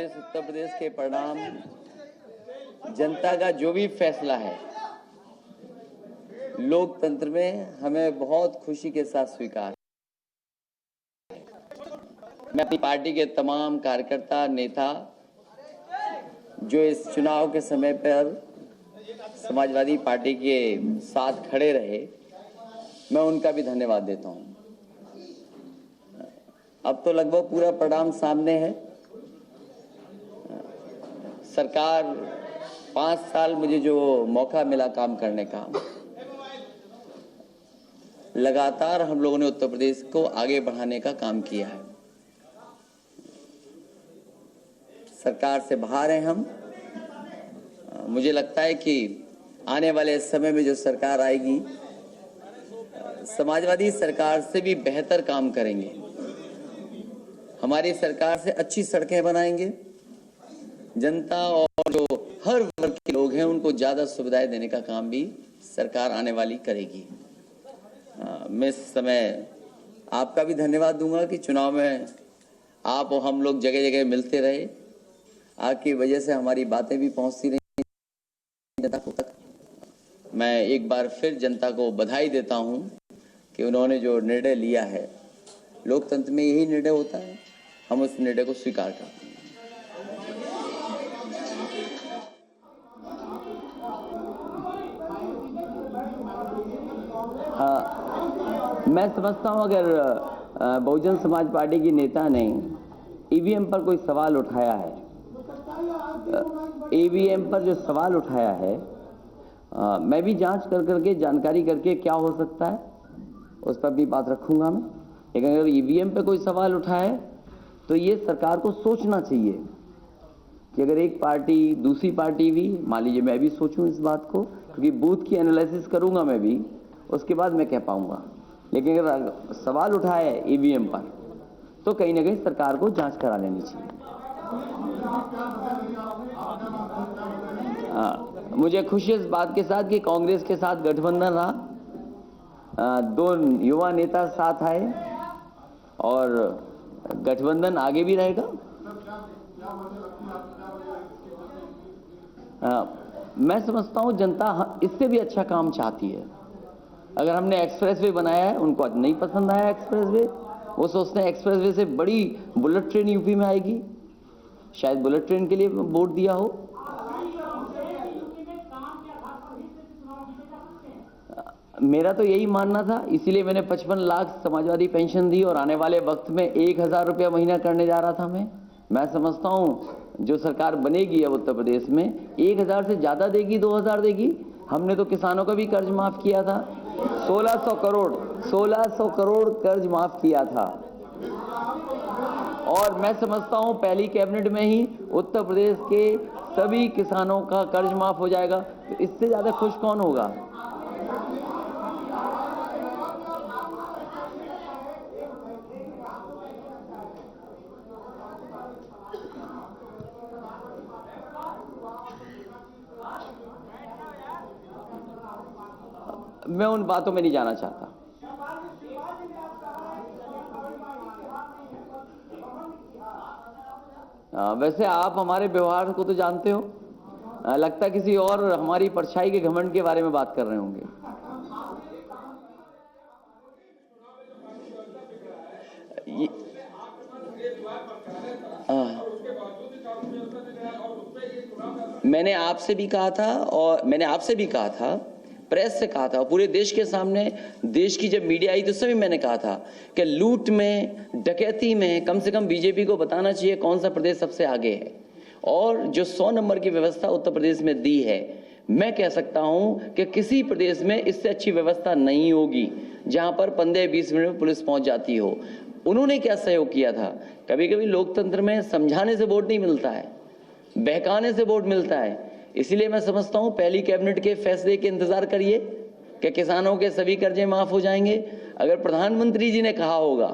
उत्तर प्रदेश के परिणाम, जनता का जो भी फैसला है, लोकतंत्र में हमें बहुत खुशी के साथ स्वीकार। मैं अपनी पार्टी के तमाम कार्यकर्ता, नेता जो इस चुनाव के समय पर समाजवादी पार्टी के साथ खड़े रहे, मैं उनका भी धन्यवाद देता हूं। अब तो लगभग पूरा परिणाम सामने है। सरकार 5 साल मुझे जो मौका मिला काम करने का, लगातार हम लोगों ने उत्तर प्रदेश को आगे बढ़ाने का काम किया है। सरकार से बाहर हैं हम। मुझे लगता है कि आने वाले समय में जो सरकार आएगी, समाजवादी सरकार से भी बेहतर काम करेंगे। हमारी सरकार से अच्छी सड़कें बनाएंगे। जनता और जो हर वर्ग के लोग हैं उनको ज्यादा सुविधाएं देने का काम भी सरकार आने वाली करेगी। मैं इस समय आपका भी धन्यवाद दूंगा कि चुनाव में आप और हम लोग जगह जगह मिलते रहे। आपकी वजह से हमारी बातें भी पहुंचती रही जनता तक। मैं एक बार फिर जनता को बधाई देता हूं कि उन्होंने जो निर्णय लिया है, लोकतंत्र में यही निर्णय होता है, हम उस निर्णय को स्वीकार करते हैं। मैं समझता हूं अगर बहुजन समाज पार्टी की नेता ने ईवीएम पर कोई सवाल उठाया है, ईवीएम पर जो सवाल उठाया है, मैं भी जांच करके जानकारी करके क्या हो सकता है उस पर भी बात रखूंगा मैं। लेकिन अगर ईवीएम पे कोई सवाल उठाए तो ये सरकार को सोचना चाहिए कि अगर एक पार्टी दूसरी पार्टी भी, मान लीजिए मैं भी सोचूं इस बात को, क्योंकि बूथ की एनालिसिस करूंगा मैं भी, उसके बाद मैं कह पाऊंगा। लेकिन अगर सवाल उठाए ईवीएम पर तो कहीं ना कहीं सरकार को जांच करा लेनी चाहिए। मुझे खुशी इस बात के साथ कि कांग्रेस के साथ गठबंधन रहा, 2 युवा नेता साथ आए और गठबंधन आगे भी रहेगा। मैं समझता हूं जनता इससे भी अच्छा काम चाहती है। अगर हमने एक्सप्रेसवे बनाया है, उनको नहीं पसंद आया एक्सप्रेसवे, वो सोचते हैं एक्सप्रेसवे से बड़ी बुलेट ट्रेन यूपी में आएगी, शायद बुलेट ट्रेन के लिए वोट दिया हो। मेरा तो यही मानना था, इसीलिए मैंने 55 लाख समाजवादी पेंशन दी और आने वाले वक्त में 1000 रुपया महीना करने जा रहा था। मैं समझता हूं जो सरकार बनेगी अब उत्तर प्रदेश में 1000 से ज्यादा देगी, 2000 देगी। हमने तो किसानों का भी कर्ज माफ किया था, 1600 करोड़ कर्ज माफ किया था। और मैं समझता हूं पहली कैबिनेट में ही उत्तर प्रदेश के सभी किसानों का कर्ज माफ हो जाएगा। तो इससे ज्यादा खुश कौन होगा? मैं उन बातों में नहीं जाना चाहता। वैसे आप हमारे व्यवहार को तो जानते हो, लगता किसी और हमारी परछाई के घमंड के बारे में बात कर रहे होंगे। मैंने आपसे भी कहा था और मैंने आपसे भी कहा था, प्रेस से कहा था, पूरे देश के सामने, देश की जब मीडिया आई तो सभी मैंने कहा था कि लूट में, डकैती में कम से कम बीजेपी को बताना चाहिए कौन सा प्रदेश सबसे आगे है। और जो 100 नंबर की व्यवस्था उत्तर प्रदेश में दी है, मैं कह सकता हूं कि किसी प्रदेश में इससे अच्छी व्यवस्था नहीं होगी, जहां पर 15-20 मिनट में पुलिस पहुंच जाती हो। उन्होंने क्या सहयोग किया था? कभी कभी लोकतंत्र में समझाने से वोट नहीं मिलता है, बहकाने से वोट मिलता है। इसलिए मैं समझता हूं पहली कैबिनेट के फैसले के इंतजार करिए कि किसानों के सभी कर्जे माफ हो जाएंगे। अगर प्रधानमंत्री जी ने कहा होगा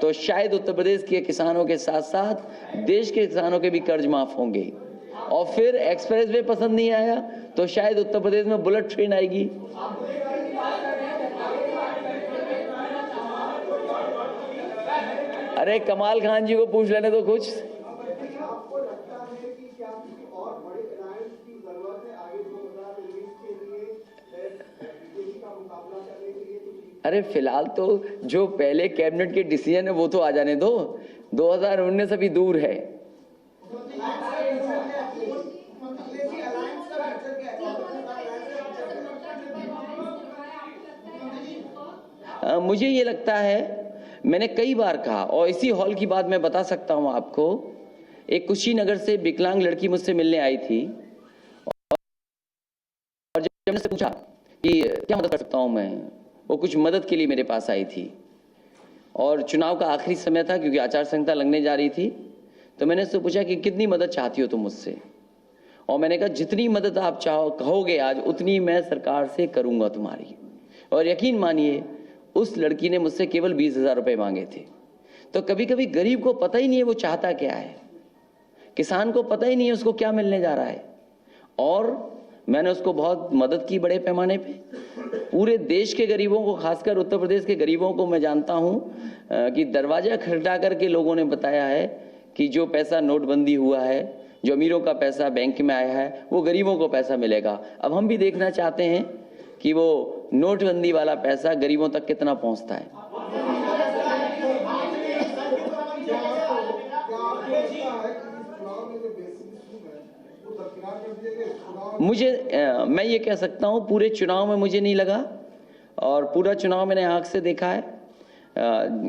तो शायद उत्तर प्रदेश के किसानों के साथ साथ देश के किसानों के भी कर्ज माफ होंगे। और फिर एक्सप्रेसवे पसंद नहीं आया तो शायद उत्तर प्रदेश में बुलेट ट्रेन आएगी। अरे कमाल खान जी को पूछ लेने तो कुछ। अरे फिलहाल तो जो पहले कैबिनेट के डिसीजन है वो तो आ जाने दो, 2019 अभी दूर है। मुझे ये लगता है, मैंने कई बार कहा, और इसी हॉल की बात मैं बता सकता हूं आपको। एक कुशीनगर से विकलांग लड़की मुझसे मिलने आई थी और जब मैंने उससे पूछा कि क्या मदद कर सकता हूं मैं, वो कुछ मदद के लिए मेरे पास आई थी और चुनाव का आखिरी समय था क्योंकि आचार संहिता लगने जा रही थी। तो मैंने उससे पूछा कि कितनी मदद चाहती हो तुम मुझसे, और मैंने कहा जितनी मदद आप चाहो कहोगे आज उतनी मैं सरकार से करूंगा तुम्हारी। और यकीन मानिए उस लड़की ने मुझसे केवल 20,000 रुपए मांगे थे। तो कभी कभी गरीब को पता ही नहीं है वो चाहता क्या है, किसान को पता ही नहीं है उसको क्या मिलने जा रहा है। और मैंने उसको बहुत मदद की बड़े पैमाने पे। पूरे देश के गरीबों को, खासकर उत्तर प्रदेश के गरीबों को मैं जानता हूं कि दरवाजा खटखटा करके लोगों ने बताया है कि जो पैसा नोटबंदी हुआ है, जो अमीरों का पैसा बैंक में आया है, वो गरीबों को पैसा मिलेगा। अब हम भी देखना चाहते हैं कि वो नोटबंदी वाला पैसा गरीबों तक कितना पहुंचता है। मैं ये कह सकता हूं पूरे चुनाव में मुझे नहीं लगा, और पूरा चुनाव मैंने आंख से देखा है।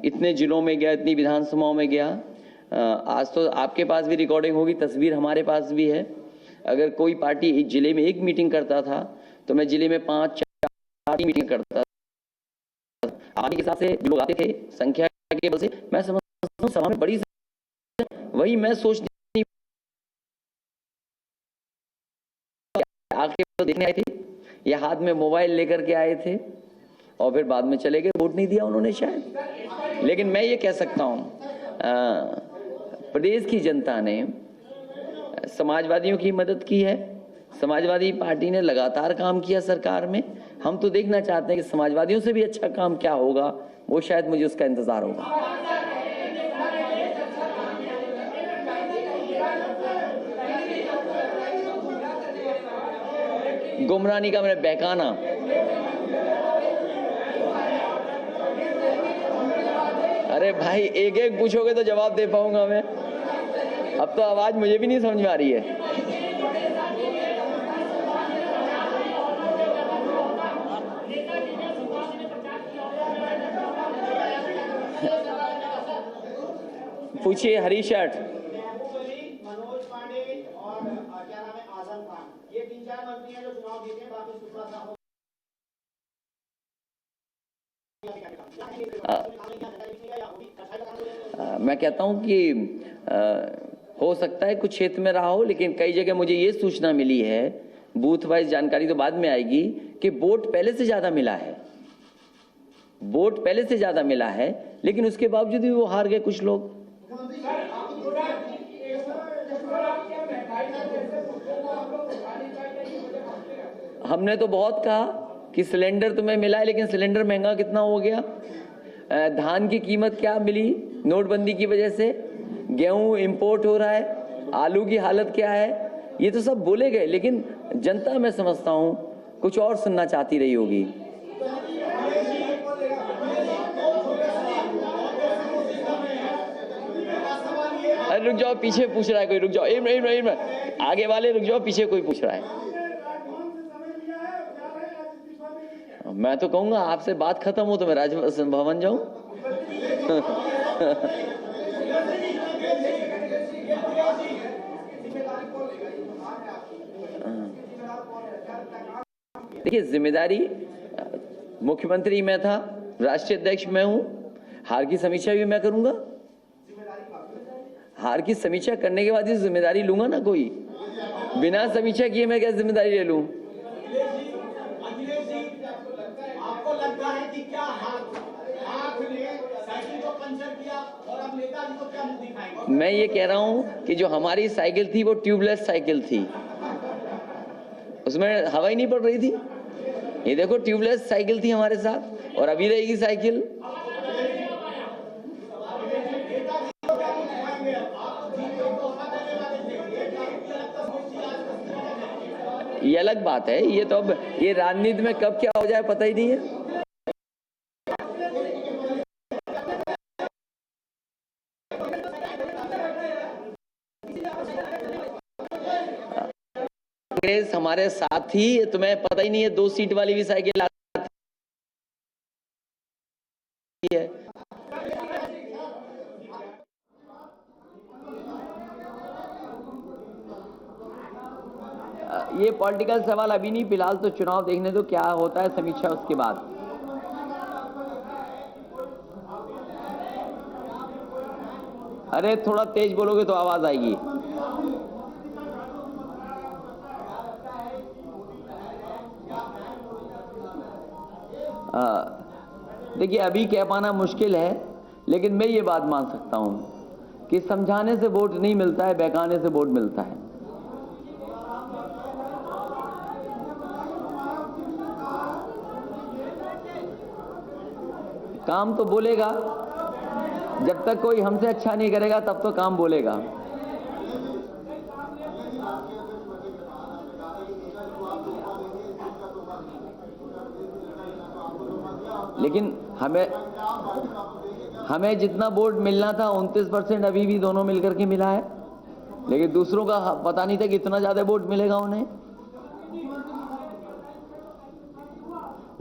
इतने जिलों में गया, इतनी विधानसभाओं में गया। आज तो आपके पास भी रिकॉर्डिंग होगी, तस्वीर हमारे पास भी है। अगर कोई पार्टी एक जिले में एक मीटिंग करता था तो मैं जिले में 5-4 मीटिंग करता था। आगे के हिसाब से लोग आते थे संख्या के बल से, मैं समझता हूं सभा में बड़ी, वही मैं सोचती आके देखने आए थे या हाथ में मोबाइल लेकर के आए थे और फिर बाद में चले गए, वोट नहीं दिया उन्होंने शायद। लेकिन मैं ये कह सकता हूं प्रदेश की जनता ने समाजवादियों की मदद की है। समाजवादी पार्टी ने लगातार काम किया सरकार में। हम तो देखना चाहते हैं कि समाजवादियों से भी अच्छा काम क्या होगा, वो शायद मुझे उसका इंतजार होगा। गुमरानी का मैंने बहकाना, अरे भाई एक एक पूछोगे तो जवाब दे पाऊंगा मैं। अब तो आवाज मुझे भी नहीं समझ में आ रही है। पूछिए हरीश शर्ट। मनोज पांडे और क्या नाम है आजम खान, ये 3-4 मंत्री हैं जो चुनाव जीते हैं, बाकी सुप्रा साहब। मैं कहता हूं कि हो सकता है कुछ क्षेत्र में रहा हो, लेकिन कई जगह मुझे ये सूचना मिली है, बूथ वाइज जानकारी तो बाद में आएगी, कि वोट पहले से ज्यादा मिला है। वोट पहले से ज्यादा मिला है, लेकिन उसके बावजूद भी वो हार गए कुछ लोग। हमने तो बहुत कहा कि सिलेंडर तुम्हें मिला है, लेकिन सिलेंडर महंगा कितना हो गया। धान की कीमत क्या मिली नोटबंदी की वजह से, गेहूं इंपोर्ट हो रहा है, आलू की हालत क्या है, ये तो सब बोले गए। लेकिन जनता मैं समझता हूं कुछ और सुनना चाहती रही होगी। अरे रुक जाओ, पीछे पूछ रहा है कोई, रुक जाओ। आगे वाले रुक जाओ, पीछे कोई पूछ रहा है। मैं तो कहूंगा आपसे बात खत्म हो तो मैं राजभवन जाऊं। देखिए, जिम्मेदारी मुख्यमंत्री मैं था, राष्ट्रीय अध्यक्ष मैं हूं, हार की समीक्षा भी मैं करूंगा। हार की समीक्षा करने के बाद ही जिम्मेदारी लूंगा ना। कोई बिना समीक्षा किए मैं क्या जिम्मेदारी ले लूं? आपको लगता है कि क्या आपने साइकिल को पंचर किया और अब नेताजी को क्या मुंह दिखाएंगे? मैं ये कह रहा हूं कि जो हमारी साइकिल थी वो ट्यूबलेस साइकिल थी, उसमें हवा ही नहीं पड़ रही थी। ये देखो ट्यूबलेस साइकिल थी हमारे साथ, और अभी रहेगी साइकिल। ये अलग बात है। ये तो अब ये राजनीति में कब क्या हो जाए पता ही नहीं है। कांग्रेस हमारे साथ ही, तुम्हें पता ही नहीं है 2 सीट वाली भी साइकिल आती है। ये पॉलिटिकल सवाल अभी नहीं, फिलहाल तो चुनाव देखने दो क्या होता है, समीक्षा उसके बाद। अरे थोड़ा तेज बोलोगे तो आवाज आएगी। देखिए अभी कह पाना मुश्किल है, लेकिन मैं ये बात मान सकता हूं कि समझाने से वोट नहीं मिलता है, बहकाने से वोट मिलता है। काम तो बोलेगा, जब तक कोई हमसे अच्छा नहीं करेगा तब तो काम बोलेगा। लेकिन हमें जितना वोट मिलना था 29% अभी भी दोनों मिलकर के मिला है, लेकिन दूसरों का पता नहीं था कि इतना ज्यादा वोट मिलेगा उन्हें।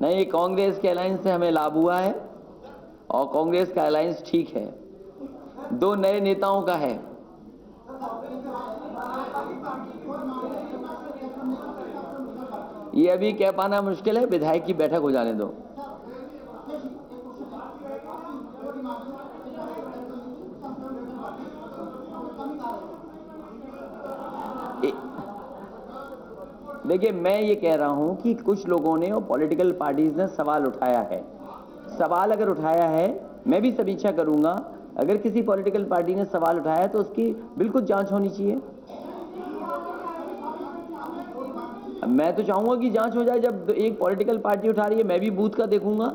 नहीं, कांग्रेस के अलायंस से हमें लाभ हुआ है और कांग्रेस का अलायंस ठीक है, 2 नए नेताओं का है। ये अभी कह पाना मुश्किल है, विधायक की बैठक हो जाने दो। देखिए मैं ये कह रहा हूं कि कुछ लोगों ने और पॉलिटिकल पार्टीज ने सवाल उठाया है। सवाल अगर उठाया है, मैं भी समीक्षा करूंगा। अगर किसी पॉलिटिकल पार्टी ने सवाल उठाया है तो उसकी बिल्कुल जांच होनी चाहिए। मैं तो चाहूंगा कि जांच हो जाए। जब एक पॉलिटिकल पार्टी उठा रही है, मैं भी बूथ का देखूंगा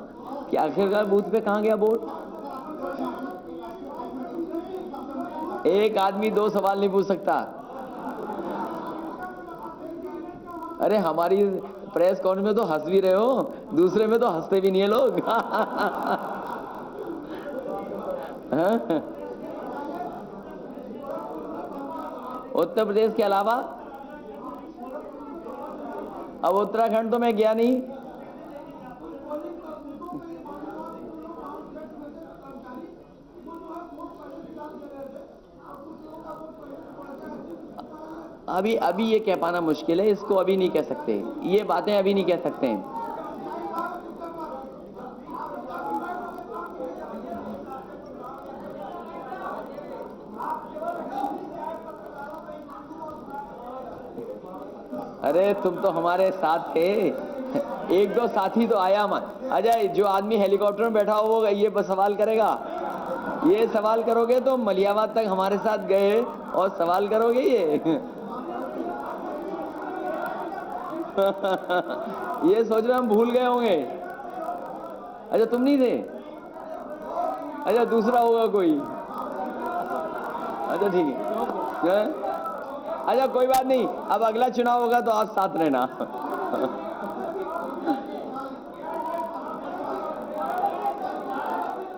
कि आखिरकार बूथ पे कहां गया वोट। एक आदमी 2 सवाल नहीं पूछ सकता। अरे हमारी प्रेस कॉन्फ्रेंस में तो हंस भी रहे हो, दूसरे में तो हंसते भी नहीं है लोग। उत्तर प्रदेश के अलावा अब उत्तराखंड तो मैं गया नहीं। अभी ये कह पाना मुश्किल है, इसको अभी नहीं कह सकते, ये बातें अभी नहीं कह सकते हैं। अरे तुम तो हमारे साथ थे, 1-2 साथी तो आया मत। अजय, जो आदमी हेलीकॉप्टर में बैठा हो वो ये सवाल करेगा? ये सवाल करोगे तो मलियाबाद तक हमारे साथ गए और सवाल करोगे ये? ये सोच रहे हम भूल गए होंगे। अच्छा तुम नहीं थे? अच्छा दूसरा होगा कोई। अच्छा ठीक है। अच्छा कोई बात नहीं, अब अगला चुनाव होगा तो आप साथ रहना।